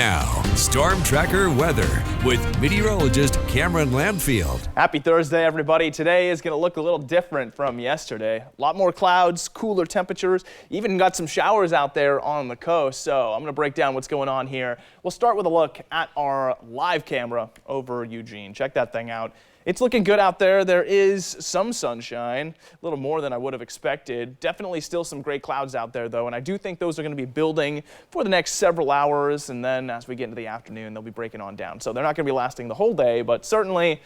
Now, Storm Tracker weather with meteorologist Cameron Landfield. Happy Thursday, everybody. Today is going to look a little different from yesterday. A lot more clouds, cooler temperatures, even got some showers out there on the coast. So I'm going to break down what's going on here. We'll start with a look at our live camera over Eugene. Check that thing out. It's looking good out there. There is some sunshine, a little more than I would have expected. Definitely still some gray clouds out there, though, and I do think those are going to be building for the next several hours, and then as we get into the afternoon, they'll be breaking on down. So they're not going to be lasting the whole day, but certainly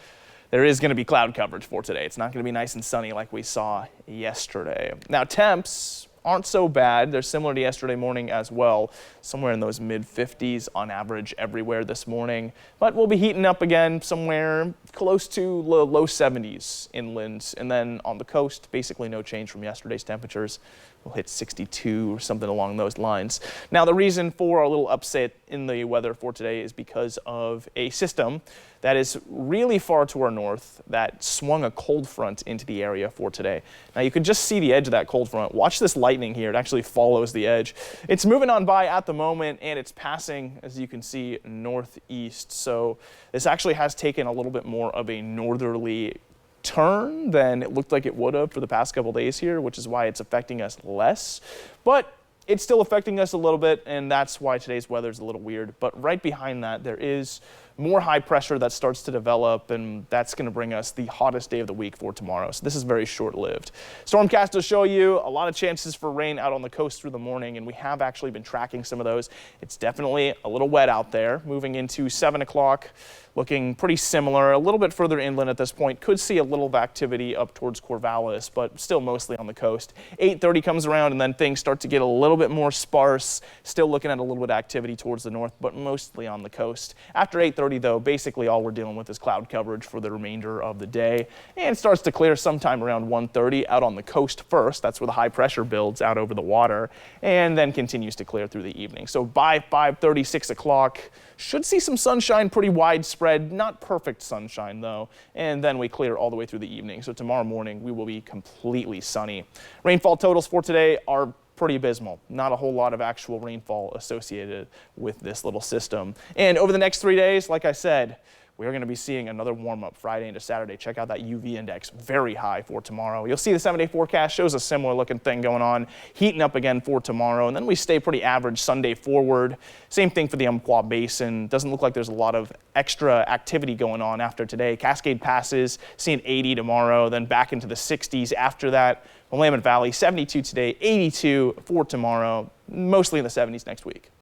there is going to be cloud coverage for today. It's not going to be nice and sunny like we saw yesterday. Now, temps aren't so bad. They're similar to yesterday morning as well, somewhere in those mid-50s on average everywhere this morning. But we'll be heating up again somewhere close to low 70s inland. And then on the coast, basically no change from yesterday's temperatures. We'll hit 62 or something along those lines. Now, the reason for a little upset in the weather for today is because of a system that is really far to our north that swung a cold front into the area for today. Now, you can just see the edge of that cold front. Watch this lightning here. It actually follows the edge. It's moving on by at the moment, and it's passing, as you can see, northeast. So this actually has taken a little bit more of a northerly turn than it looked like it would have for the past couple days here, which is why it's affecting us less. But it's still affecting us a little bit, and that's why today's weather is a little weird. But right behind that, there is more high pressure that starts to develop, and that's going to bring us the hottest day of the week for tomorrow. So this is very short-lived. Stormcast will show you a lot of chances for rain out on the coast through the morning, and we have actually been tracking some of those. It's definitely a little wet out there. Moving into 7 o'clock, looking pretty similar. A little bit further inland at this point. Could see a little of activity up towards Corvallis, but still mostly on the coast. 8:30 comes around, and then things start to get a little bit more sparse. Still looking at a little bit of activity towards the north, but mostly on the coast. After 8:30, though, basically all we're dealing with is cloud coverage for the remainder of the day. And it starts to clear sometime around 1:30 out on the coast first. That's where the high pressure builds out over the water, and then continues to clear through the evening. So by 5:30, 6 o'clock, should see some sunshine, pretty widespread, not perfect sunshine though, and then we clear all the way through the evening. So tomorrow morning we will be completely sunny. Rainfall totals for today are pretty abysmal. Not a whole lot of actual rainfall associated with this little system. And over the next 3 days, like I said, we are going to be seeing another warm-up Friday into Saturday. Check out that UV index, very high for tomorrow. You'll see the 7-day forecast shows a similar looking thing going on, heating up again for tomorrow, and then we stay pretty average Sunday forward. Same thing for the Umpqua Basin. Doesn't look like there's a lot of extra activity going on after today. Cascade passes, seeing 80 tomorrow, then back into the 60s after that. Willamette Valley, 72 today, 82 for tomorrow, mostly in the 70s next week.